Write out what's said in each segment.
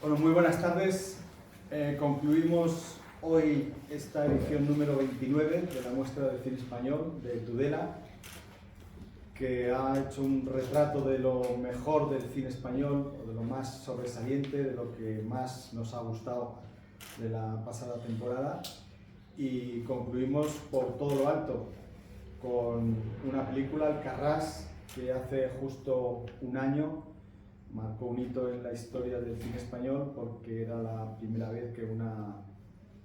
Bueno, muy buenas tardes. Concluimos hoy esta edición número 29 de la muestra del cine español de Tudela, que ha hecho un retrato de lo mejor del cine español, o de lo más sobresaliente, de lo que más nos ha gustado de la pasada temporada. Y concluimos por todo lo alto con una película, Alcarrás, que hace justo un año marcó un hito en la historia del cine español, porque era la primera vez que una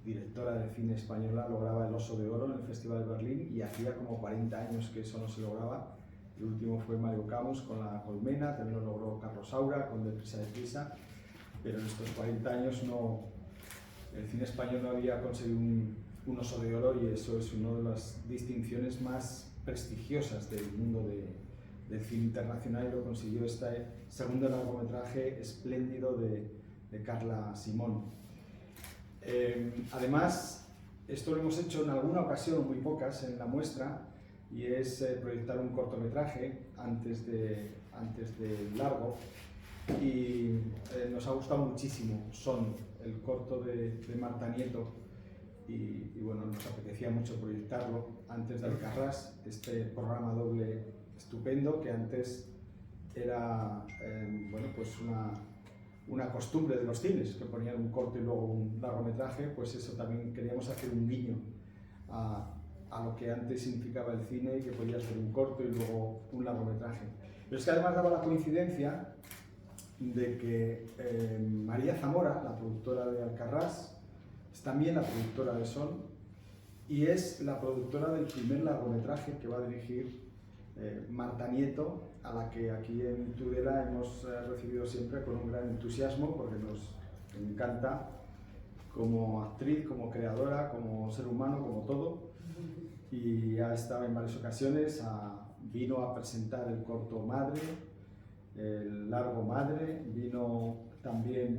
directora de cine española lograba el Oso de Oro en el Festival de Berlín, y hacía como 40 años que eso no se lograba. El último fue Mario Camus con La Colmena, también lo logró Carlos Saura con Deprisa, pero en estos 40 años el cine español no había conseguido un Oso de Oro, y eso es una de las distinciones más prestigiosas del mundo del cine internacional, y lo consiguió este segundo largometraje espléndido de Carla Simón. Además, esto lo hemos hecho en alguna ocasión, muy pocas, en la muestra, y es proyectar un cortometraje antes del largo, y nos ha gustado muchísimo Son, el corto de Marta Nieto, y bueno, nos apetecía mucho proyectarlo antes de Alcarrás, este programa doble estupendo que antes era bueno, pues una costumbre de los cines, que ponían un corto y luego un largometraje. Pues eso, también queríamos hacer un guiño a lo que antes significaba el cine, y que podía ser un corto y luego un largometraje. Pero es que además daba la coincidencia de que María Zamora, la productora de Alcarrás, es también la productora de Son, y es la productora del primer largometraje que va a dirigir Marta Nieto, a la que aquí en Tudela hemos recibido siempre con un gran entusiasmo, porque nos encanta como actriz, como creadora, como ser humano, como todo. Y ha estado en varias ocasiones, vino a presentar el corto Madre, el largo Madre, vino también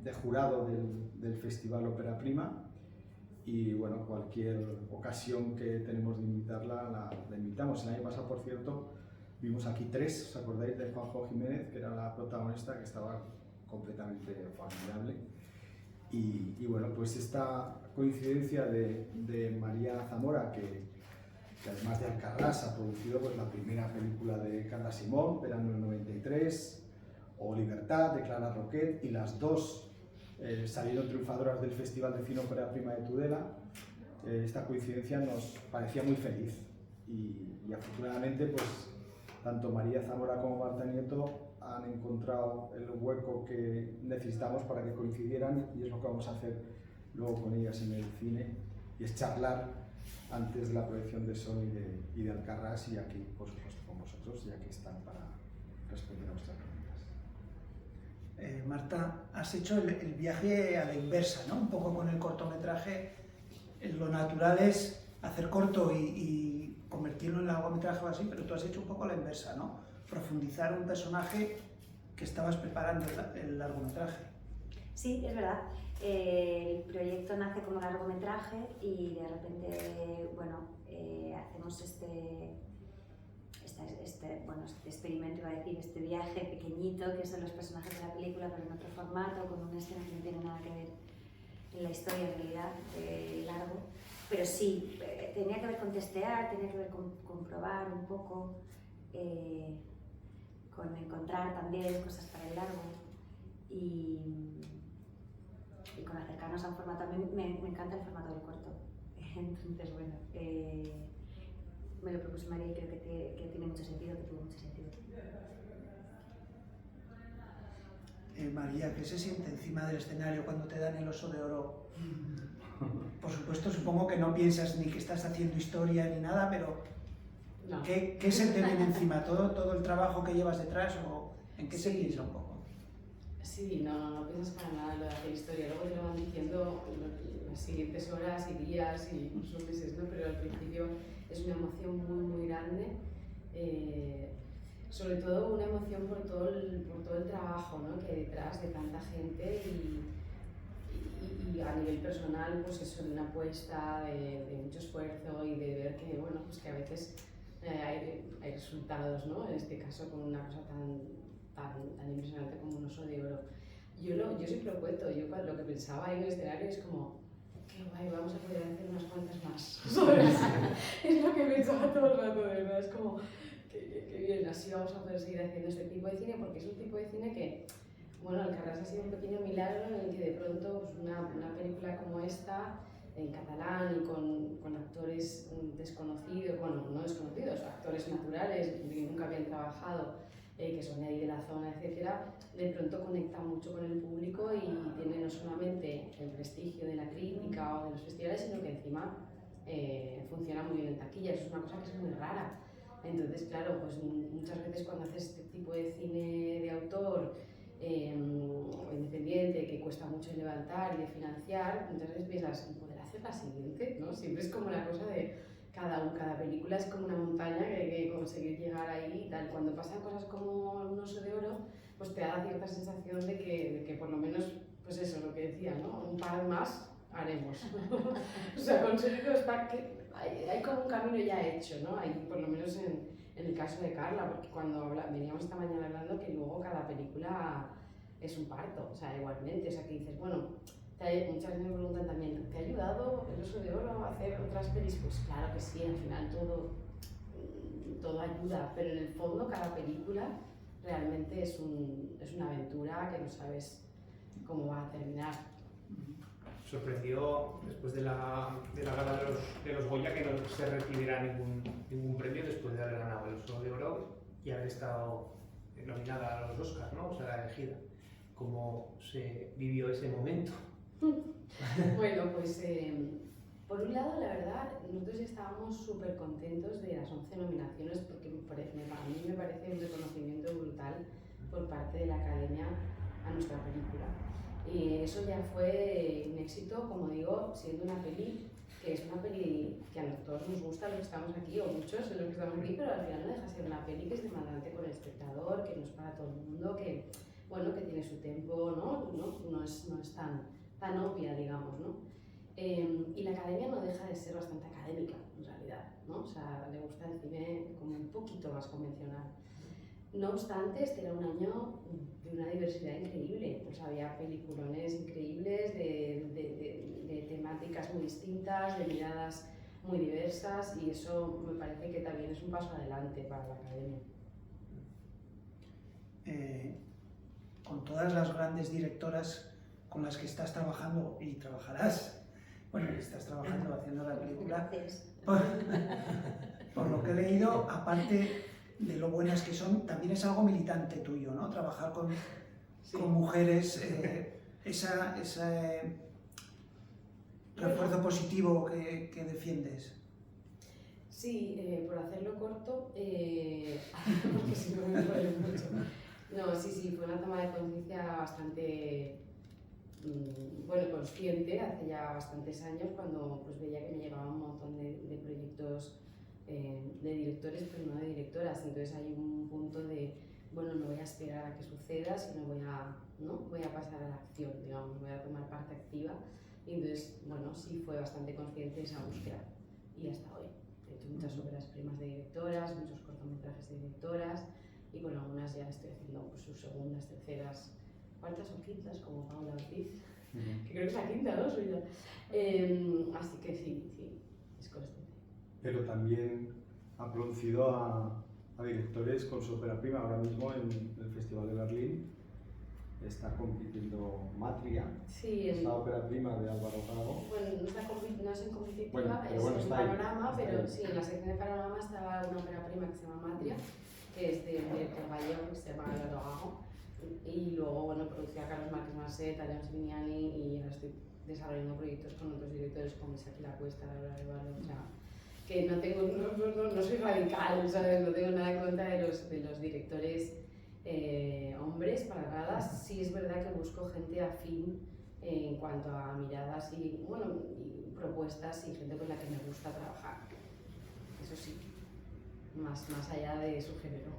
de jurado del Festival Ópera Prima, y bueno, cualquier ocasión que tenemos de invitarla, la invitamos. El año pasado, por cierto, vimos aquí tres, ¿os acordáis de Juanjo Jiménez, que era la protagonista, que estaba completamente formidable? Y bueno, pues esta coincidencia de María Zamora, que además de Alcarrás ha producido pues la primera película de Carla Simón, Verano del 93, o Libertad, de Clara Roquet, y las dos salieron triunfadoras del Festival de Cine Ópera Prima de Tudela. Esta coincidencia nos parecía muy feliz, y afortunadamente pues tanto María Zamora como Marta Nieto han encontrado el hueco que necesitamos para que coincidieran, y es lo que vamos a hacer luego con ellas en el cine, y es charlar antes de la proyección de Son y de Alcarrás, y aquí por supuesto con vosotros, ya que están para responder a vuestras preguntas. Marta, has hecho el viaje a la inversa, ¿no? Un poco con el cortometraje. Lo natural es hacer corto y convertirlo en largometraje o así, pero tú has hecho un poco a la inversa, ¿no? Profundizar un personaje que estabas preparando el largometraje. Sí, es verdad. El proyecto nace como largometraje, y de repente, bueno, hacemos este experimento, iba a decir, este viaje pequeñito, que son los personajes de la película, pero en otro formato, con una escena que no tiene nada que ver en la historia, en realidad, largo. Pero sí, tenía que ver con testear, tenía que ver con probar un poco, con encontrar también cosas para el largo, y con acercarnos a un formato. A mí me encanta el formato del corto. Entonces, bueno, me lo propuso María, y creo que tiene mucho sentido, que tuvo mucho sentido. María, ¿qué se siente encima del escenario cuando te dan el Oso de Oro? Por supuesto, supongo que no piensas ni que estás haciendo historia ni nada, pero no. ¿Qué se te viene encima? ¿Todo el trabajo que llevas detrás, o en qué se piensa un poco? Sí, no piensas para nada lo de hacer historia. Luego te lo van diciendo las siguientes horas y días y incluso meses, ¿no? Pero al principio es una emoción muy, muy grande. Sobre todo una emoción por todo el trabajo, ¿no? Que hay detrás de tanta gente, y a nivel personal, pues eso, de una apuesta, de mucho esfuerzo, y de ver que, bueno, pues que a veces hay resultados, ¿no? En este caso con una cosa tan impresionante como un Oso de Oro. yo siempre lo cuento, lo que pensaba en el escenario es como, qué guay, vamos a poder hacer unas cuantas más, ¿sabes? Es lo que pensaba todo el rato, de verdad, es como, qué bien, así vamos a poder seguir haciendo este tipo de cine, porque es un tipo de cine que, bueno, Alcarràs ha sido un pequeño milagro en el que de pronto pues una película como esta, en catalán y con actores desconocidos, bueno, no desconocidos, actores naturales que nunca habían trabajado, que son de ahí de la zona, etcétera, de pronto conecta mucho con el público y tiene no solamente el prestigio de la crítica o de los festivales, sino que encima funciona muy bien en taquilla. Eso es una cosa que es muy rara. Entonces, claro, pues muchas veces cuando haces este tipo de cine de autor o independiente, que cuesta mucho levantar y de financiar, muchas veces piensas, ¿poder hacer la siguiente? ¿No? Siempre es como la cosa de cada película es como una montaña que hay que conseguir llegar ahí y tal. Cuando pasan cosas como Un oso de oro, pues te da cierta sensación de que por lo menos, pues eso, lo que decía, ¿no? Un par más haremos. O sea, conseguido está que hay como un camino ya hecho, ¿no? Hay, por lo menos en el caso de Carla, porque cuando veníamos esta mañana hablando que luego cada película es un parto, o sea, igualmente, o sea, que dices, bueno, muchas veces me preguntan también, ¿te ha ayudado El oso de oro a hacer otras pelis? Pues claro que sí, al final todo ayuda, pero en el fondo cada película realmente es una aventura que no sabes cómo va a terminar. Sorprendió después de la gala de los Goya que no se recibiera ningún premio después de haber ganado El oso de oro y haber estado nominada a los Oscars, ¿no? O sea, elegida. ¿Cómo se vivió ese momento? Bueno, pues por un lado, la verdad, nosotros estábamos súper contentos de las 11 nominaciones porque a mí me parece un reconocimiento brutal por parte de la Academia a nuestra película. Y eso ya fue un éxito, como digo, siendo una peli que es una peli que a todos nos gusta los que estamos aquí, o muchos de los que estamos aquí, pero al final no deja de ser una peli que es demandante con el espectador, que no es para todo el mundo, que, bueno, que tiene su tempo, no es tan obvia, digamos, ¿no? Y la Academia no deja de ser bastante académica, en realidad, ¿no? O sea, le gusta el cine como un poquito más convencional. No obstante, este era un año de una diversidad increíble, pues había peliculones increíbles de temáticas muy distintas, de miradas muy diversas, y eso me parece que también es un paso adelante para la Academia. Con todas las grandes directoras con las que estás trabajando y trabajarás, bueno, estás trabajando haciendo la película, por lo que he leído, aparte de lo buenas que son, también es algo militante tuyo, ¿no? Trabajar con mujeres, ese refuerzo positivo que defiendes. Sí, por hacerlo corto, porque si no me duele mucho. No, sí, fue una toma de conciencia bastante consciente hace ya bastantes años, cuando pues, veía que me llegaban un montón de proyectos de directores, pero no de directoras. Entonces hay un punto de, bueno, no voy a esperar a que suceda, sino voy a pasar a la acción, digamos, voy a tomar parte activa. Y entonces, bueno, sí fue bastante consciente esa búsqueda, y hasta hoy. He hecho muchas óperas primas de directoras, muchos cortometrajes de directoras, y con algunas ya estoy haciendo pues, sus segundas, terceras, cuartas o quintas, como Paula Ortiz, que creo que es la quinta, ¿no? Suya. Así que sí, es consciente. Pero también ha producido a directores con su ópera prima. Ahora mismo en el Festival de Berlín está compitiendo Matria, esta ópera prima de Álvaro Gago. Bueno, no es en competitiva, bueno, es en panorama, pero sí, en la sección de panorama estaba una ópera prima que se llama Matria, que es de un director gallego que se llama Álvaro Gago. Y luego, bueno, producía a Carlos Márquez Marcet, a León Simignani, y ahora estoy desarrollando proyectos con otros directores como Isaki La Cuesta, Laura Rivalo, o sea, que no soy radical, ¿sabes? No tengo nada en contra de los directores hombres, para nada. Sí es verdad que busco gente afín en cuanto a miradas y propuestas, y gente con la que me gusta trabajar. Eso sí, más allá de su género.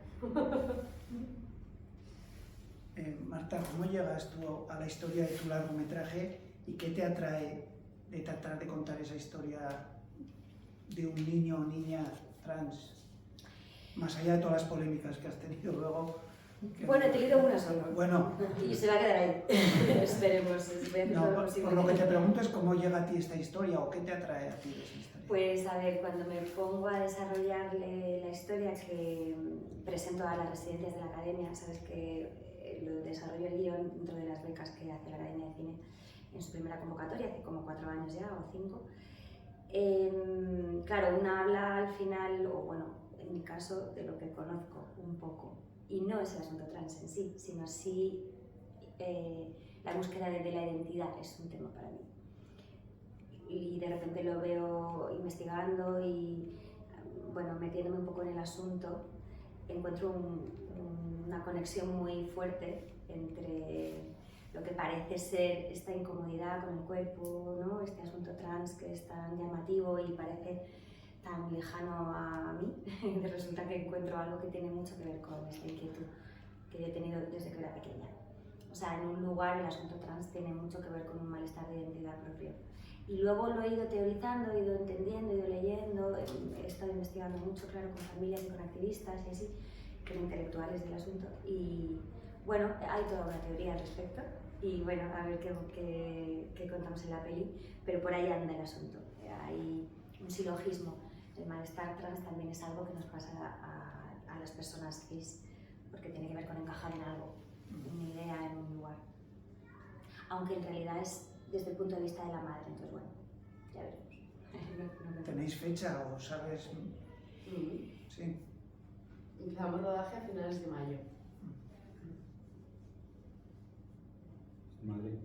Marta, ¿cómo llegas tú a la historia de tu largometraje y qué te atrae de tratar de contar esa historia de un niño o niña trans? Más allá de todas las polémicas que has tenido luego Bueno, te he leído una solo. Bueno, Y se va a quedar ahí. Esperemos. Voy a hacer todo lo no, posible. por lo que te pregunto es cómo llega a ti esta historia o qué te atrae a ti de esa historia. Pues a ver, cuando me pongo a desarrollar la historia que presento a las residencias de la academia, sabes que lo desarrollo el guión dentro de las becas que hace la Academia de Cine en su primera convocatoria, hace como 4 años ya o 5. Claro, una habla al final, o bueno, en mi caso, de lo que conozco un poco. Y no es el asunto trans en sí, sino sí la búsqueda de la identidad es un tema para mí. Y de repente lo veo investigando y, bueno, metiéndome un poco en el asunto, encuentro una conexión muy fuerte entre lo que parece ser esta incomodidad con el cuerpo, ¿no? Este asunto trans que es tan llamativo y parece tan lejano a mí, y resulta que encuentro algo que tiene mucho que ver con esta inquietud que yo he tenido desde que era pequeña. O sea, en un lugar el asunto trans tiene mucho que ver con un malestar de identidad propio. Y luego lo he ido teorizando, he ido entendiendo, he ido leyendo, he estado investigando mucho, claro, con familias y con activistas y así, con intelectuales del asunto. Y bueno, hay toda una teoría al respecto. Y bueno, a ver qué contamos en la peli, pero por ahí anda el asunto. Hay un silogismo. El malestar trans también es algo que nos pasa a las personas cis, porque tiene que ver con encajar en algo, una idea, en un lugar. Aunque en realidad es desde el punto de vista de la madre, entonces bueno, ya veremos. ¿Tenéis fecha o sabes? Sí. Empezamos rodaje a finales de mayo. Madrid.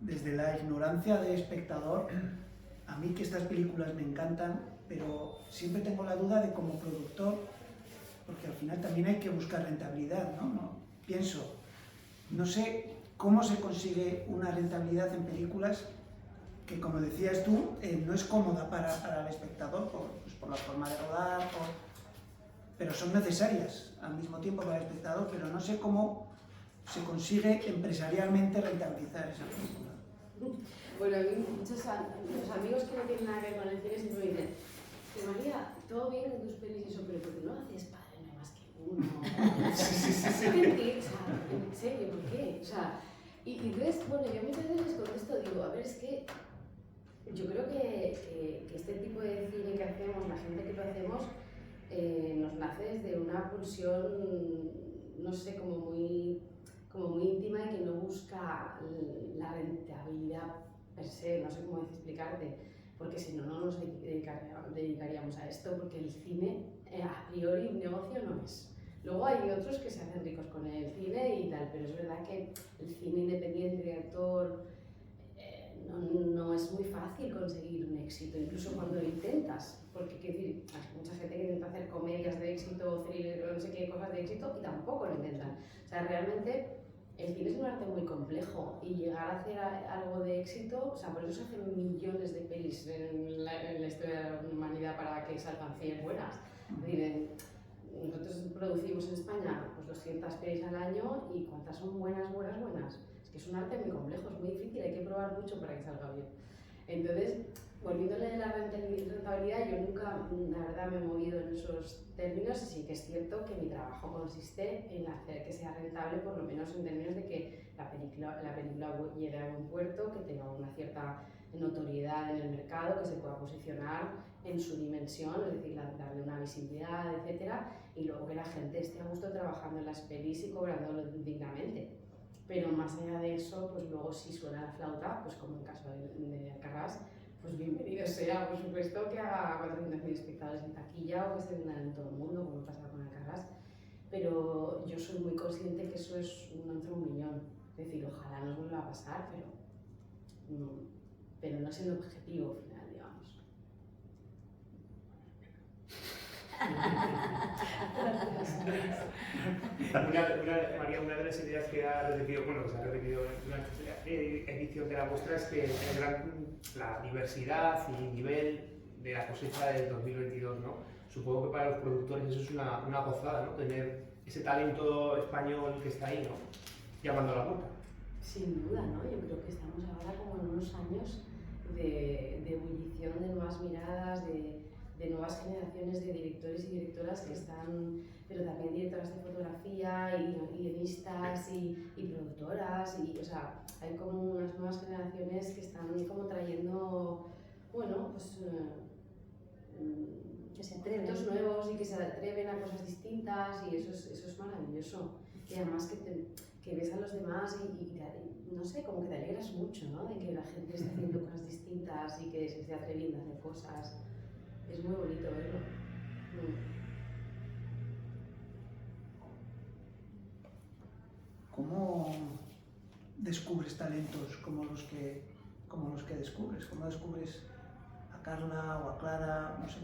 Desde la ignorancia de espectador, a mí que estas películas me encantan, pero siempre tengo la duda de como productor, porque al final también hay que buscar rentabilidad, ¿no? Pienso, no sé cómo se consigue una rentabilidad en películas que, como decías tú, no es cómoda para el espectador, por la forma de rodar, pero son necesarias al mismo tiempo para el espectador, pero no sé cómo se consigue empresarialmente rentabilizar esa película. Bueno, a mí muchos los amigos que no tienen nada que ver con el cine siempre me dicen: María, todo bien en tus pelis y eso, pero ¿por qué no haces Padre no hay más que uno? Sí. O sea, en serio, ¿por qué? O sea, y entonces, bueno, yo muchas veces les contesto, digo, a ver, es que yo creo que este tipo de cine que hacemos, la gente que lo hacemos, nos nace desde una pulsión, no sé, como muy íntima y que no busca la rentabilidad per se, no sé cómo explicarte, porque si no, no nos dedicaríamos a esto, porque el cine a priori un negocio no es. Luego hay otros que se hacen ricos con el cine y tal, pero es verdad que el cine independiente de actor no es muy fácil conseguir un éxito, incluso cuando lo intentas, porque quiero decir, hay mucha gente que intenta hacer comedias de éxito, thriller, no sé qué cosas de éxito y tampoco lo intentan. O sea, realmente el cine es un arte muy complejo y llegar a hacer algo de éxito, o sea, por eso se hacen millones de pelis en la historia de la humanidad para que salgan 100 buenas. Es decir, nosotros producimos en España pues 200 pelis al año y ¿cuántas son buenas? Es que es un arte muy complejo, es muy difícil, hay que probar mucho para que salga bien. Entonces, volviéndole a la rentabilidad, yo nunca, la verdad, me he movido en esos términos y sí que es cierto que mi trabajo consiste en hacer que sea rentable, por lo menos en términos de que la película llegue a buen puerto, que tenga una cierta notoriedad en el mercado, que se pueda posicionar en su dimensión, es decir, darle una visibilidad, etcétera, y luego que la gente esté a gusto trabajando en las pelis y cobrándolo dignamente. Pero más allá de eso, pues luego si suena la flauta, pues como en el caso de Alcarràs, pues bienvenido sea, por supuesto, que haga 400.000 espectadores en taquilla o que se vendan en todo el mundo, como pasa con Alcarràs. Pero yo soy muy consciente que eso es entre un millón. Es decir, ojalá nos vuelva a pasar, pero no es el objetivo final, digamos. María, una de las ideas que se ha repetido durante esta edición de la muestra es que la diversidad y nivel de la cosecha del 2022, ¿no? Supongo que para los productores eso es una gozada, ¿no? Tener ese talento español que está ahí, ¿no? Llamando a la puerta. Sin duda, ¿no? Yo creo que estamos ahora como en unos años de ebullición de nuevas miradas, de nuevas generaciones de directores y directoras que están, pero también directoras de fotografía y guionistas y productoras, y, o sea, hay como unas nuevas generaciones que están como trayendo, bueno, pues Que se atreven. proyectos nuevos y que se atreven a cosas distintas, y eso es maravilloso. Y además que ves a los demás y no sé, como que te alegras mucho, ¿no? De que la gente esté haciendo cosas distintas y que se esté atreviendo a hacer cosas. Es muy bonito verlo. ¿Cómo descubres talentos como los que descubres? ¿Cómo descubres a Carla o a Clara? No sé.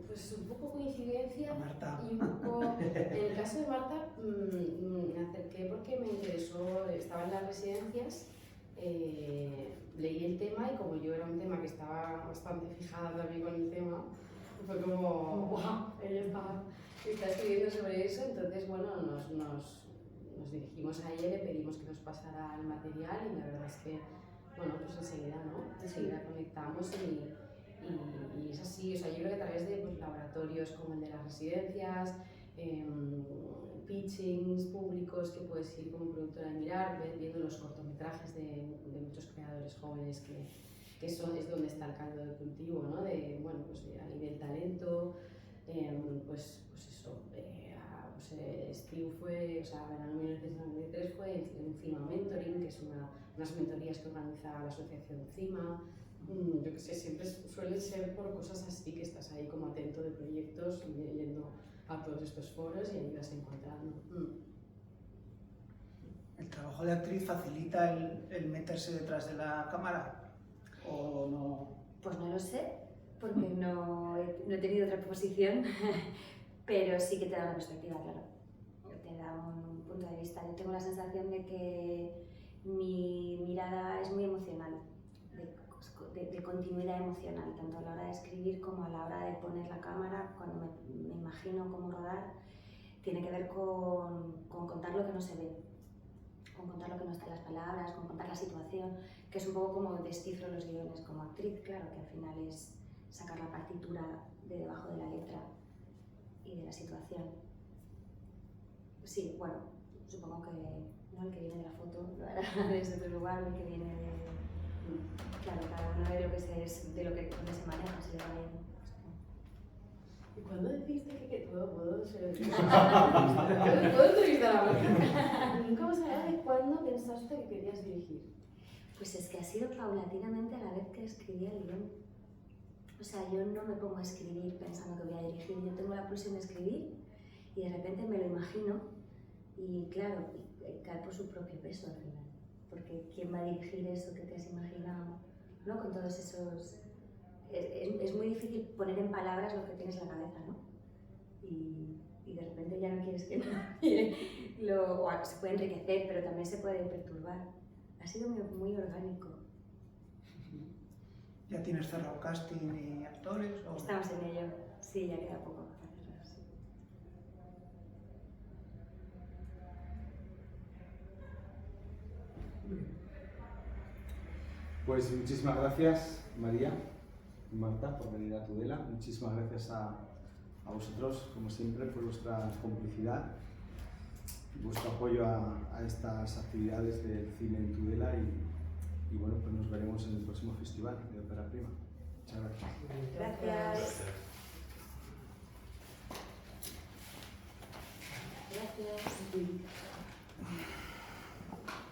Pues un poco coincidencia. A Marta. Y un poco, en el caso de Marta, me acerqué porque me interesó, estaba en las residencias, leí el tema, y como yo era un tema que estaba bastante fijada también con el tema, fue como, ¡wow! Ella está escribiendo sobre eso. Entonces, bueno, nos dirigimos a ella, le pedimos que nos pasara el material, y la verdad es que, bueno, pues enseguida conectamos, y es así. O sea, yo creo que a través de pues, laboratorios como el de las residencias, pitchings públicos que puedes ir como productora a mirar, viendo los cortometrajes de muchos creadores jóvenes que es donde está el caldo de cultivo, ¿no? Bueno, pues a nivel talento, pues eso, Steve fue, o sea, verano 1993 fue en CIMA Mentoring, que es unas mentorías que organiza la asociación CIMA. Yo qué sé, siempre suele ser por cosas así, que estás ahí como atento de proyectos, yendo a todos estos foros, y ahí vas encontrando. ¿El trabajo de actriz facilita el meterse detrás de la cámara o no? Pues no lo sé, porque no he tenido otra posición, pero sí que te da una perspectiva, claro. Te da un punto de vista. Yo tengo la sensación de que mi mirada es muy emocional, de continuidad emocional, tanto a la hora de escribir como a la hora de poner la cámara. Cuando me imagino cómo rodar, tiene que ver con contar lo que no se ve, con contar lo que no está en las palabras, con contar la situación, que es un poco como descifro los guiones como actriz, claro, que al final es sacar la partitura de debajo de la letra y de la situación. Sí, bueno, supongo que no, el que viene de la foto lo hará desde otro lugar, el que viene de... Claro, cada uno de lo que donde se maneja, se le va bien. ¿Y cuándo decidiste que puedo entrevistar a Marta? Nunca hemos hablado de cuándo pensaste que querías dirigir. Pues es que ha sido paulatinamente a la vez que escribía el guión. O sea, yo no me pongo a escribir pensando que voy a dirigir. Yo tengo la pulsión de escribir y de repente me lo imagino, y claro, cae por su propio peso al final. Porque ¿quién va a dirigir eso que te has imaginado? ¿No? Con todos esos... Es muy difícil poner en palabras lo que tienes en la cabeza, ¿no? Y de repente ya no quieres que nadie o se puede enriquecer, pero también se puede perturbar. Ha sido muy orgánico. ¿Ya tienes cerrado casting y actores? ¿O? Estamos en ello. Sí, ya queda poco para cerrar, sí. Pues muchísimas gracias, María y Marta, por venir a Tudela. Muchísimas gracias a vosotros, como siempre, por vuestra complicidad y vuestro apoyo a estas actividades del cine en Tudela, y bueno, pues nos veremos en el próximo festival de Ópera Prima. Muchas gracias. Gracias. Gracias.